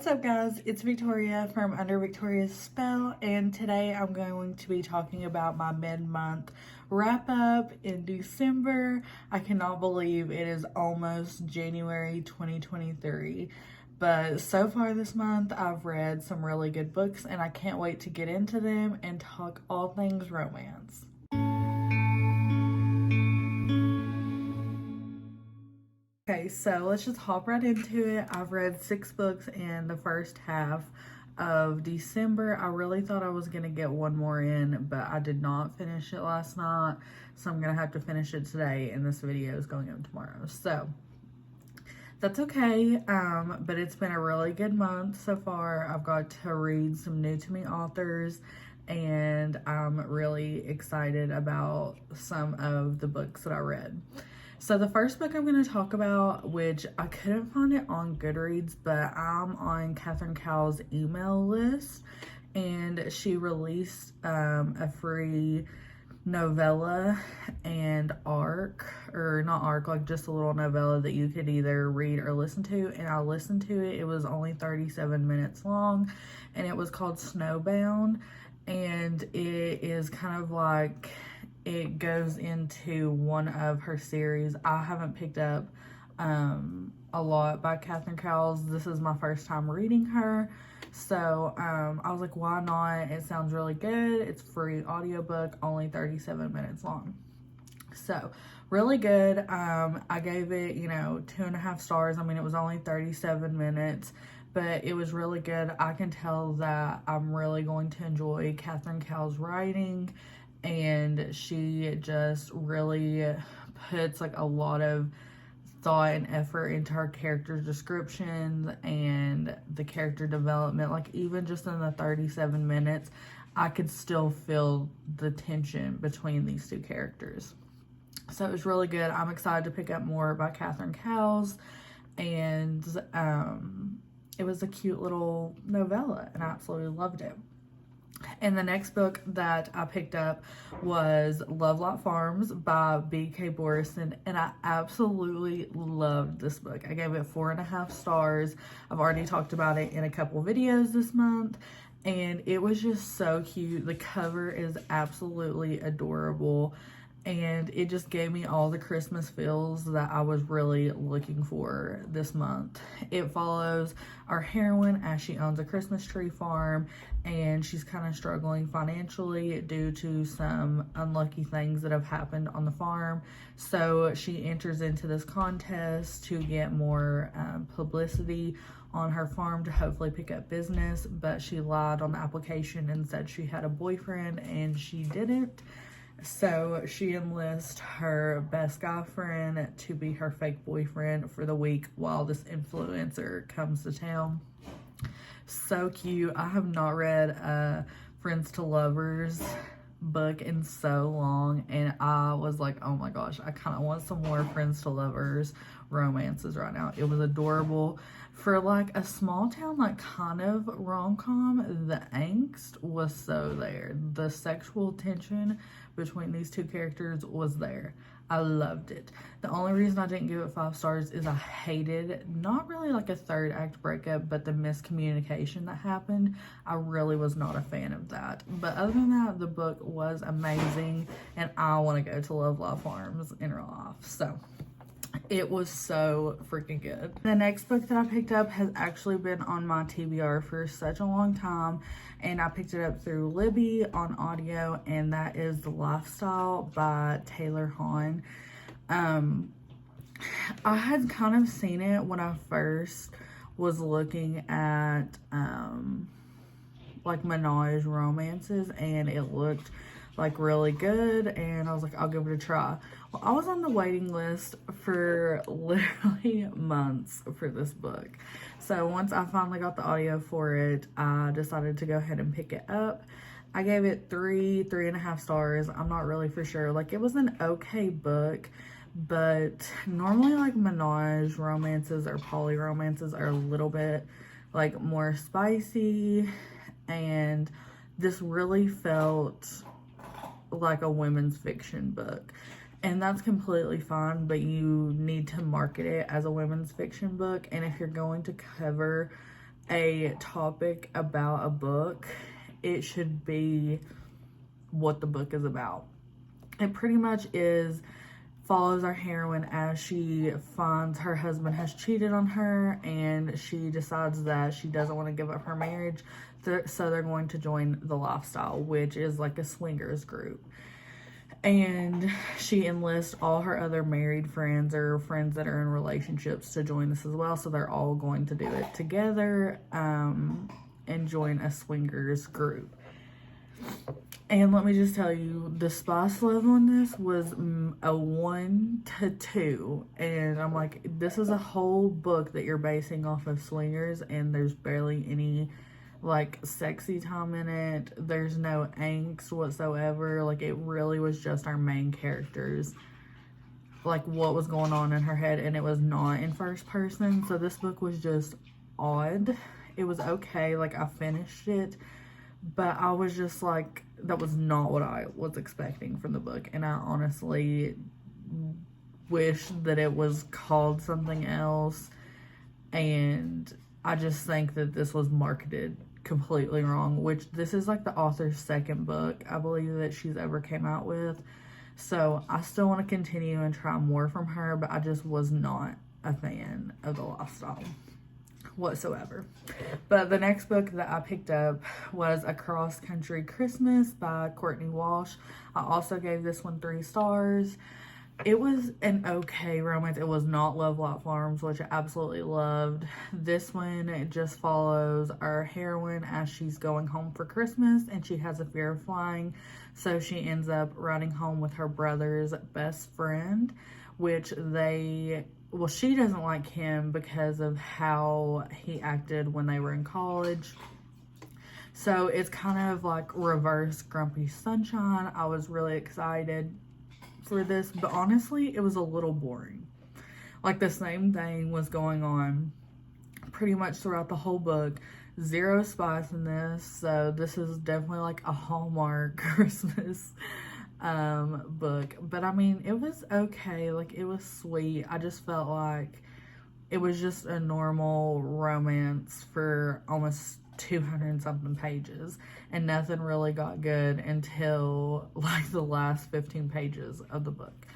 What's up, guys? It's Victoria from Under Victoria's Spell, and today I'm going to be talking about my mid-month wrap-up in December. I cannot believe it is almost January 2023, but so far this month I've read some really good books, and I can't wait to get into them and talk all things romance. Okay, so let's just hop right into it. I've read 6 books in the first half of December. I really thought I was going to get one more in, but I did not finish it last night, so I'm going to have to finish it today, and this video is going up tomorrow. So that's okay, but it's been a really good month so far. I've got to read some new to me authors, and I'm really excited about some of the books that I read. So the first book I'm going to talk about, which I couldn't find it on Goodreads, but I'm on Catherine Cowell's email list, and she released a free novella and like just a little novella that you could either read or listen to, and I listened to it. It was only 37 minutes long, and it was called Snowbound, and it is kind of like, it goes into one of her series. I haven't picked up a lot by Catherine Cowell's. This is my first time reading her, so I was like, why not? It sounds really good. It's free audiobook, only 37 minutes long, so really good. I gave it 2.5 stars. I mean, it was only 37 minutes, but it was really good. I can tell that I'm really going to enjoy Catherine Cowell's writing, and she just really puts like a lot of thought and effort into her character descriptions and the character development. Like, even just in the 37 minutes, I could still feel the tension between these two characters. So it was really good. I'm excited to pick up more by Catherine Cowell's, and it was a cute little novella, and I absolutely loved it. And the next book that I picked up was Lovelot Farms by B.K. Borison, and I absolutely loved this book. I gave it 4.5 stars. I've already talked about it in a couple videos this month, and it was just so cute. The cover is absolutely adorable, and it just gave me all the Christmas feels that I was really looking for this month. It follows our heroine as she owns a Christmas tree farm, and she's kind of struggling financially due to some unlucky things that have happened on the farm. So she enters into this contest to get more publicity on her farm to hopefully pick up business, but she lied on the application and said she had a boyfriend, and she didn't. So she enlists her best guy friend to be her fake boyfriend for the week while this influencer comes to town. So cute. I have not read a Friends to Lovers book in so long, and I was like, oh my gosh, I kind of want some more Friends to Lovers romances right now. It was adorable. For like a small town, like kind of rom-com, the angst was so there. The sexual tension between these two characters was there. I loved it. The only reason I didn't give it 5 stars is I hated, not really like a third act breakup, but the miscommunication that happened. I really was not a fan of that. But other than that, the book was amazing, and I want to go to Lovelot Farms in real life. So it was so freaking good. The next book that I picked up has actually been on my TBR for such a long time, and I picked it up through Libby on audio, and that is The Lifestyle by Taylor Hahn. I had kind of seen it when I first was looking at like Menage romances, and it looked like really good, and I was like, I'll give it a try. Well, I was on the waiting list for literally months for this book. So once I finally got the audio for it, I decided to go ahead and pick it up. I gave it 3.5 stars. I'm not really for sure. Like, it was an okay book, but normally like Menage romances or poly romances are a little bit like more spicy, and this really felt like a women's fiction book, and that's completely fine, but you need to market it as a women's fiction book. And if you're going to cover a topic about a book, it should be what the book is about. It pretty much follows our heroine as she finds her husband has cheated on her, and she decides that she doesn't want to give up her marriage, so they're going to join the Lifestyle, which is like a swingers group. And she enlists all her other married friends or friends that are in relationships to join this as well, so they're all going to do it together, and join a swingers group. And let me just tell you, the spice level on this was a 1 to 2. And I'm like, this is a whole book that you're basing off of swingers, and there's barely any, like, sexy time in it. There's no angst whatsoever. Like, it really was just our main characters, like, what was going on in her head, and it was not in first person. So this book was just odd. It was okay. Like, I finished it, but I was just like, that was not what I was expecting from the book. And I honestly wish that it was called something else. And I just think that this was marketed completely wrong, which this is like the author's second book, I believe, that she's ever came out with. So I still want to continue and try more from her, but I just was not a fan of The Lifestyle whatsoever. But the next book that I picked up was A Cross Country Christmas by Courtney Walsh. I also gave this one 3 stars. It was an okay romance. It was not Love Lot Farms, which I absolutely loved. This one, it just follows our heroine as she's going home for Christmas, and she has a fear of flying, so she ends up riding home with her brother's best friend, which she doesn't like him because of how he acted when they were in college. So it's kind of like reverse Grumpy Sunshine. I was really excited for this, but honestly, it was a little boring. Like, the same thing was going on pretty much throughout the whole book. Zero spice in this, so this is definitely like a Hallmark Christmas book. But I mean, it was okay. Like, it was sweet. I just felt like it was just a normal romance for almost 200 and something pages, and nothing really got good until like the last 15 pages of the book.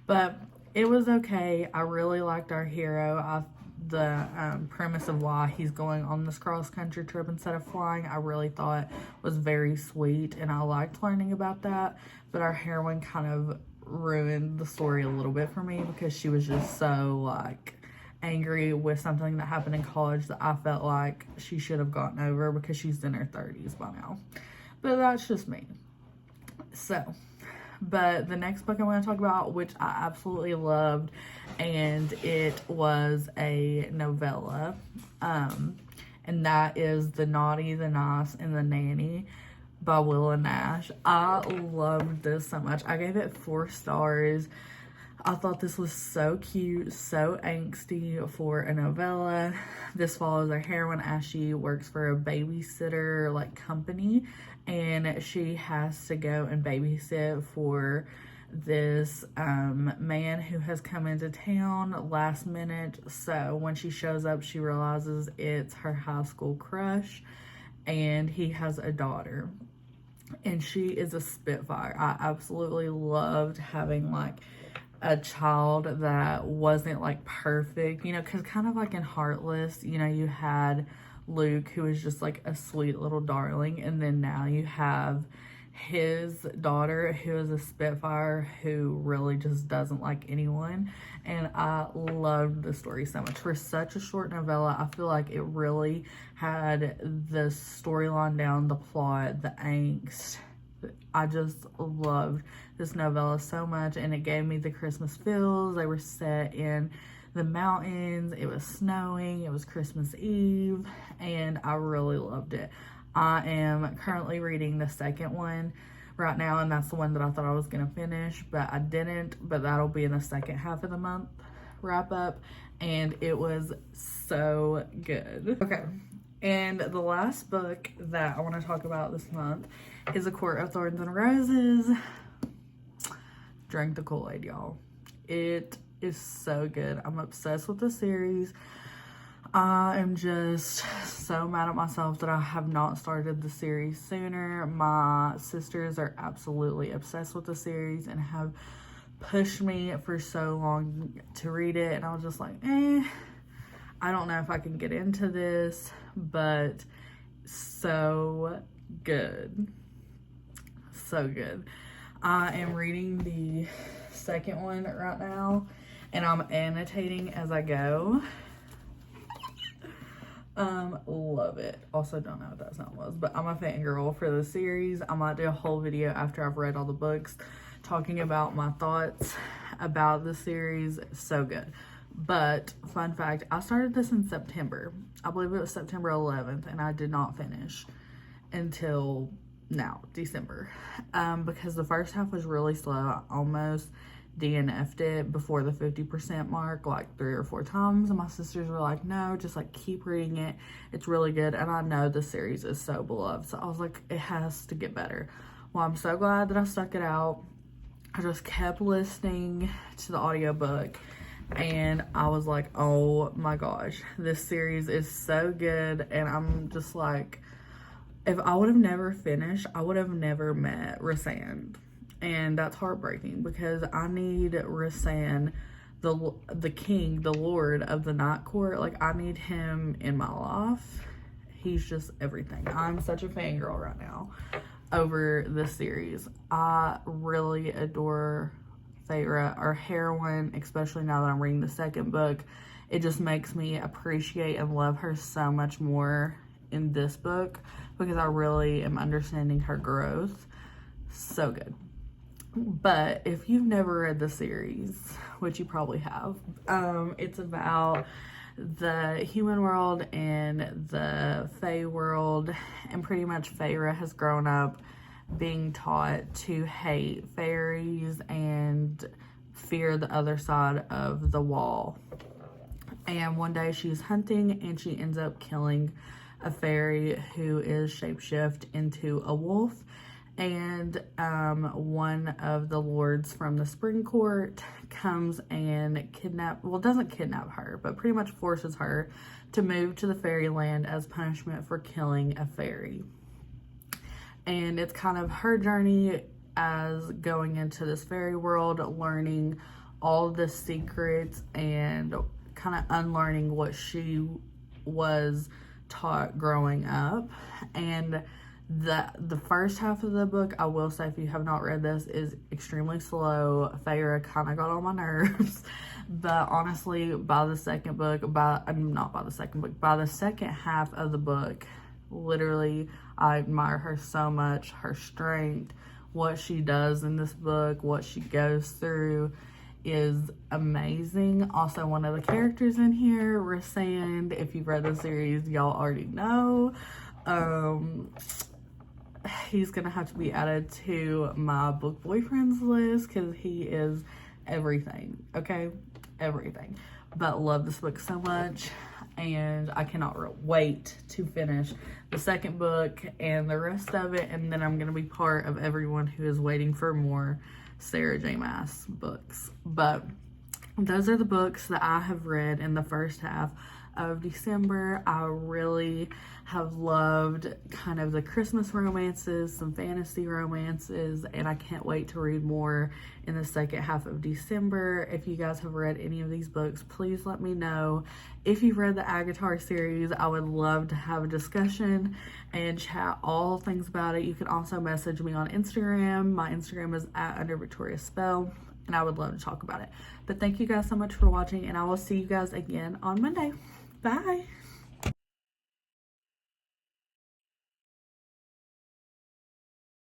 But it was okay. I really liked our hero. The premise of why he's going on this cross-country trip instead of flying, I really thought was very sweet, and I liked learning about that. But our heroine kind of ruined the story a little bit for me, because she was just so, like, angry with something that happened in college that I felt like she should have gotten over, because she's in her 30s by now. But that's just me. So, but the next book I want to talk about, which I absolutely loved, and it was a novella, and that is The Naughty, the Nice, and the Nanny by Willa Nash. I loved this so much. I gave it 4 stars. I thought this was so cute, so angsty for a novella. This follows our heroine as she works for a babysitter like company, and she has to go and babysit for this man who has come into town last minute. So when she shows up, she realizes it's her high school crush, and he has a daughter, and she is a spitfire. I absolutely loved having like a child that wasn't like perfect, you know, because kind of like in Heartless, you know, you had Luke, who is just like a sweet little darling, and then now you have his daughter, who is a spitfire, who really just doesn't like anyone. And I loved the story so much. For such a short novella, I feel like it really had the storyline down, the plot, the angst. I just loved this novella so much, and it gave me the Christmas feels. They were set in the mountains, it was snowing, it was Christmas Eve, and I really loved it. I am currently reading the second one right now, and that's the one that I thought I was going to finish, but I didn't. But that'll be in the second half of the month wrap up, and it was so good. Okay, and the last book that I want to talk about this month is A Court of Thorns and Roses. Drank the Kool-Aid, y'all. It is so good. I'm obsessed with the series. I am just so mad at myself that I have not started the series sooner. My sisters are absolutely obsessed with the series and have pushed me for so long to read it, and I was just like, I don't know if I can get into this, but so good. So good. I am reading the second one right now, and I'm annotating as I go. Love it. Also, don't know what that sound was, but I'm a fangirl for the series. I might do a whole video after I've read all the books talking about my thoughts about the series. So good. But fun fact, I started this in September. I believe it was September 11th, and I did not finish until now, December, because the first half was really slow. I almost DNF'd it before the 50% mark like 3 or 4 times, and my sisters were like, no, just like keep reading it, it's really good. And I know the series is so beloved, so I was like, it has to get better. Well, I'm so glad that I stuck it out. I just kept listening to the audiobook, and I was like, oh my gosh, this series is so good. And I'm just like, if I would have never finished, I would have never met Rhysand. And that's heartbreaking, because I need Rhysand, the king, the lord of the Night Court. Like, I need him in my life. He's just everything. I'm such a fangirl right now over this series. I really adore Feyre, our heroine, especially now that I'm reading the second book. It just makes me appreciate and love her so much more in this book, because I really am understanding her growth. So good. But if you've never read the series, which you probably have, it's about the human world and the Fae world, and pretty much Feyre has grown up being taught to hate fairies and fear the other side of the wall. And one day she's hunting, and she ends up killing a fairy who is shapeshift into a wolf. And one of the lords from the Spring Court comes and doesn't kidnap her, but pretty much forces her to move to the fairyland as punishment for killing a fairy. And it's kind of her journey as going into this fairy world, learning all the secrets and kind of unlearning what she was taught growing up. And the first half of the book, I will say, if you have not read this, is extremely slow. Feyre kind of got on my nerves, but honestly, by the second half of the book, literally, I admire her so much. Her strength, what she does in this book, what she goes through is amazing. Also, one of the characters in here, Rhysand, if you've read the series, y'all already know. He's gonna have to be added to my book boyfriends list, because he is everything. Okay, everything. But love this book so much, and I cannot wait to finish the second book and the rest of it. And then I'm gonna be part of everyone who is waiting for more Sarah J. Maas books. But those are the books that I have read in the first half of December. I really have loved kind of the Christmas romances, some fantasy romances, and I can't wait to read more in the second half of December. If you guys have read any of these books, please let me know. If you've read the ACOTAR series, I would love to have a discussion and chat all things about it. You can also message me on Instagram. My Instagram is @_VictoriaSpell, and I would love to talk about it. But thank you guys so much for watching, and I will see you guys again on Monday. Bye.